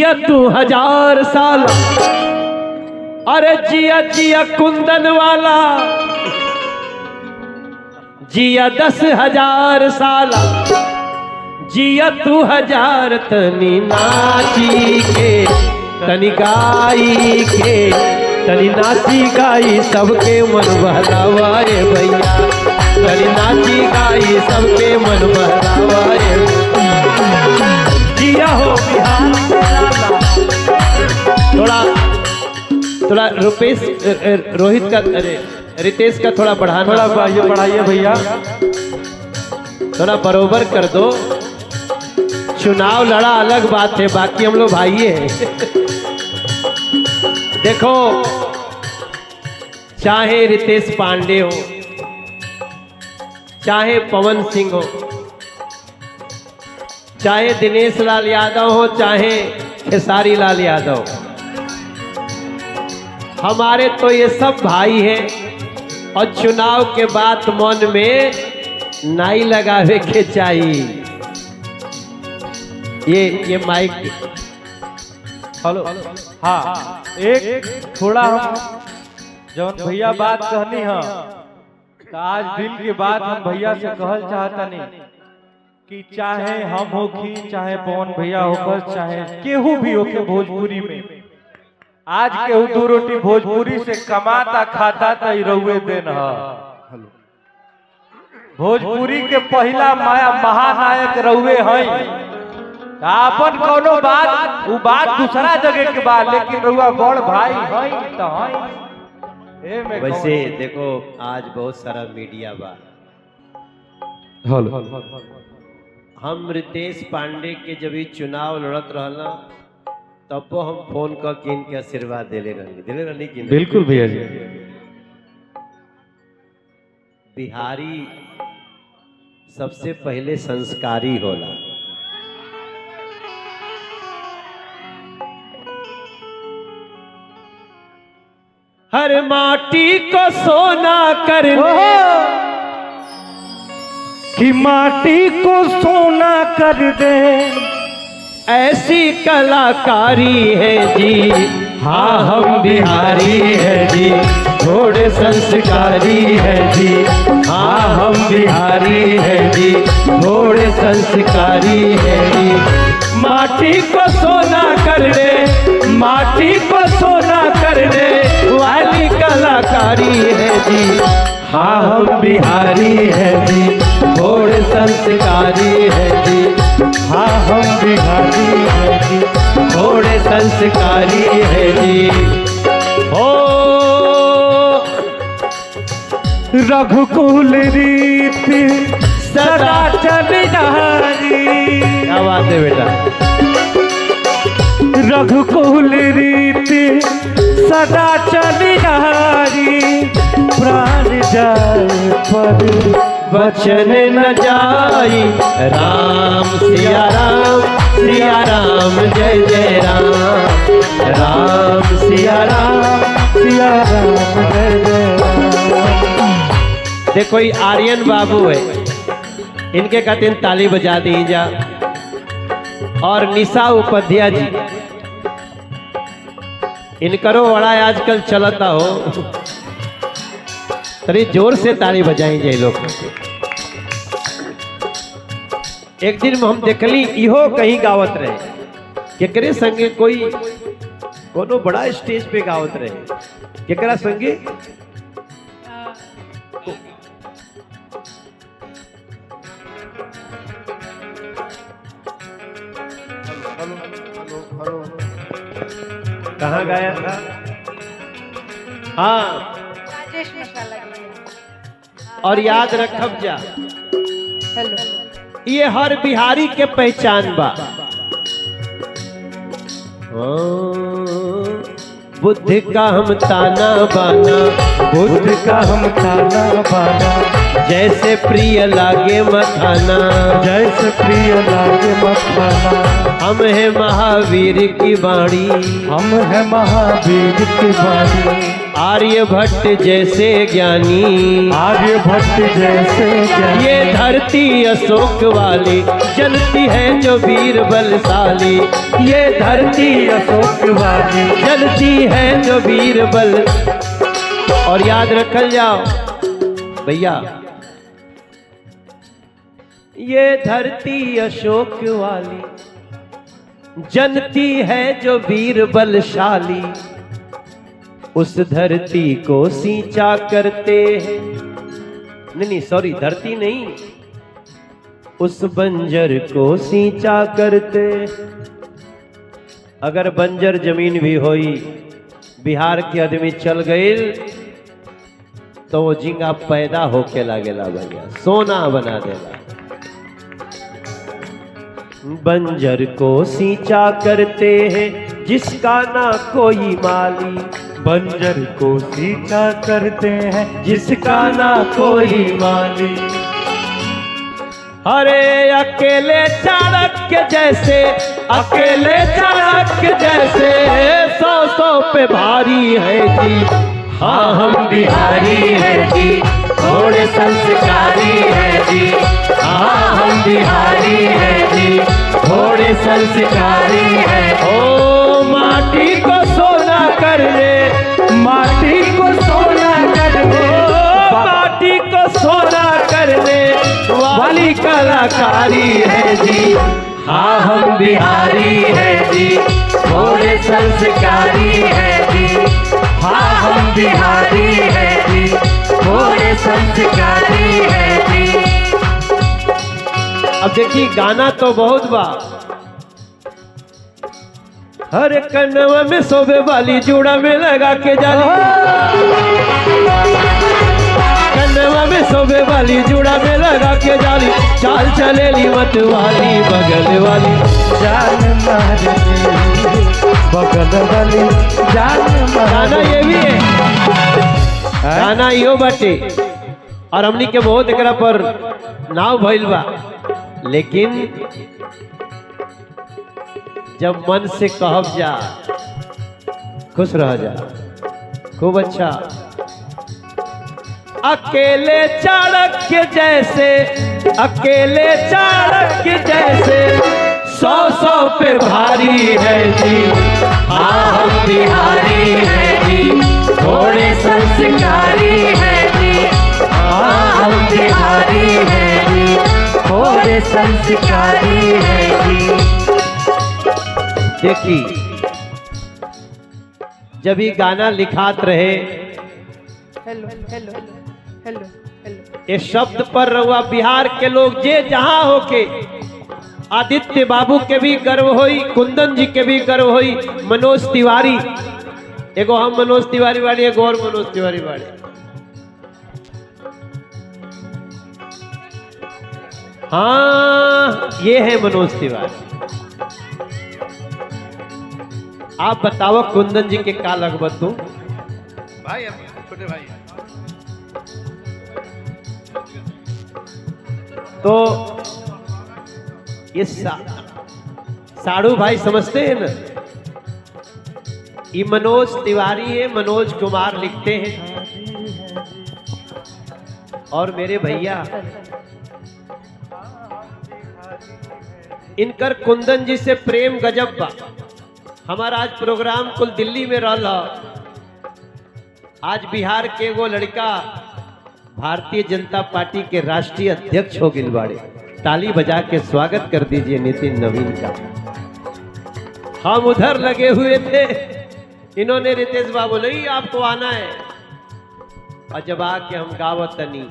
जिया तू 1000 साल, अरे जिया जिया कुंदन वाला, जिया 10,000 साल, जिया तू 1000 तनी नाची के तनी गाई के, तनी नाची गाई सबके मन बहलावाए भैया, तनी नाची गाई सबके मन बहलावाए। जिया हो बिहार, थोड़ा रुपेश रोहित का, अरे रितेश का थोड़ा बढ़ाना, थोड़ा बढ़ाइए भैया, थोड़ा बरोबर कर दो। चुनाव लड़ा अलग बात है, बाकी हम लोग भाई हैं। देखो, चाहे रितेश पांडे हो, चाहे पवन सिंह हो, चाहे दिनेश लाल यादव हो, चाहे खेसारी लाल यादव, हमारे तो ये सब भाई हैं। और चुनाव के बाद मन में नाई लगावे के चाहिए। ये माइक, हेलो, हाँ, एक थोड़ा हम जब भैया बात कहनी है तो आज दिल की बात हम भैया से कहल चाहता नहीं कि चाहे हम हो कि चाहे पवन भैया होकर, चाहे केहू भी होके भोजपुरी में, आज केहू 2 रोटी भोजपुरी से कमाता खाता तो रहुए दिन है। भोजपुरी के पहला महानायक रहुए हैं। अपन कोनो बात वो बात दूसरा जगह के बाद, लेकिन रहुआ बड़ भाई है तो है। वैसे देखो, आज बहुत सारा मीडिया बा। हम रितेश पांडे के जब ये चुनाव लड़त रहना तब हम फोन करके इनके आशीर्वाद दिले रहनी कि बिल्कुल भैया जी। बिहारी सबसे पहले संस्कारी होला। हर माटी को सोना कर कि माटी को सोना कर दे, ऐसी कलाकारी है जी। हाँ हम बिहारी है जी, थोड़े संस्कारी है जी। हाँ हम बिहारी है जी, थोड़े संस्कारी है जी। माटी को सोना कर दे, माटी को सोना कर दे वाली कलाकारी है जी। हाँ हम बिहारी है जी, थोड़े संस्कारी है जी। हाँ हम बिहारी है जी, थोड़े संस्कारी है जी। ओ रघुकुल रीति सदा चलिहारी। क्या बात है बेटा। रघुकुल रीति सदा चलिहारी, प्राण जाए पर वचन न जाई। राम सिया राम, सिया राम जय जय राम। राम सिया राम, सिया राम जय जय राम। देखो ये आर्यन बाबू है, इनके खातिर ताली बजा दी जा। और निशा उपाध्याय जी, इनकरो बड़ा आजकल चलता हो, तरी जोर से ताली बजाई जाए लोग। एक दिन हम देखली इहो कहीं गावत रहे, केकरे संगे कोई कोनो बड़ा स्टेज पे गावत रहे, केकरा संगे कहाँ गाया था? हाँ, और याद रखब जा, ये हर बिहारी के पहचान बा। बुद्ध का हम ताना बाना, बुद्ध का हम ताना बाना, जैसे प्रिय लागे मखाना, जैसे प्रिय लागे मखाना। हम है महावीर की वाणी, हम है महावीर की वाणी। आर्यभट्ट जैसे ज्ञानी, आर्यभट्ट जैसे ज्ञानी, ये धरती अशोक वाली जलती है जो वीर बलशाली, ये धरती अशोक वाली जलती है जो वीर बल। और याद रखल जाओ भैया, ये धरती अशोक वाली जनती है जो वीर बलशाली, उस धरती को सींचा करते हैं, नहीं सॉरी धरती नहीं, उस बंजर को सींचा करते। अगर बंजर जमीन भी होई, बिहार के आदमी चल गए तो वो झींगा पैदा होके लागेला भैया, सोना बना देला। बंजर को सींचा करते हैं जिसका ना कोई माली, बंजर को सींचा करते हैं जिसका ना कोई माली। अरे अकेले चाणक्य जैसे, अकेले चाणक्य जैसे 100 पे भारी है जी। हाँ हम बिहारी हैं जी, थोड़े संस्कारी हैं जी। हाँ हम बिहारी हैं जी, थोड़े संस्कारी हैं। ओ माटी को सोना कर दे, माटी को सोना कर दे, माटी को सोना कर दे वाली कलाकारी है जी। हाँ हम बिहारी हैं जी, थोड़े संस्कारी हैं जी। हाँ हम बिहारी हैं जी, थोड़े संस्कारी हैं जी। अब देखिए गाना तो बहुत बा, हर कन्नवा में सोबे वाली जूड़ा में लगा के जाली, कन्नवा में सोबे वाली जूड़ा में लगा के जाली, चाल चलेली मत वाली बगल वाली जान मार दे, बगल वाली जान मार। गाना ये भी है, गाना यो बाटे और हमनी के बहुत एकरा पर नाव भइल बा, लेकिन जब मन से कहब जा, खुश रह जा, खूब अच्छा। अकेले चाणक्य जैसे, अकेले चाणक्य जैसे 100 पे भारी है जी। हाँ हम बिहारी हैं जी, थोड़े संस्कारी हैं जी। हाँ हम बिहारी हैं जी, थोड़े संस्कारी हैं जी। देखी जब ये गाना लिखात रहे, हेलो हेलो हेलो हेलो, ये शब्द पर रहुआ बिहार के लोग जे जहां होके, आदित्य बाबू के भी गर्व होई, कुंदन जी के भी गर्व होई, मनोज तिवारी, एगो हम मनोज तिवारी बाड़ी, एगो और मनोज तिवारी बाड़ी। हाँ ये है मनोज तिवारी। आप बताओ कुंदन जी के का लगभग तू भाई, छोटे भाई। तो ये साड़ू भाई समझते हैं ना, ये मनोज तिवारी है, मनोज कुमार लिखते हैं। और मेरे भैया इनकर कुंदन जी से प्रेम गजब बा। हमारा आज प्रोग्राम कुल दिल्ली में रहा, आज बिहार के वो लड़का भारतीय जनता पार्टी के राष्ट्रीय अध्यक्ष हो गिल बाड़े। ताली बजा के स्वागत कर दीजिए नितिन नवीन का। हम उधर लगे हुए थे, इन्होंने रितेश बाबू नहीं आपको आना है, और जब आके हम गावत नहीं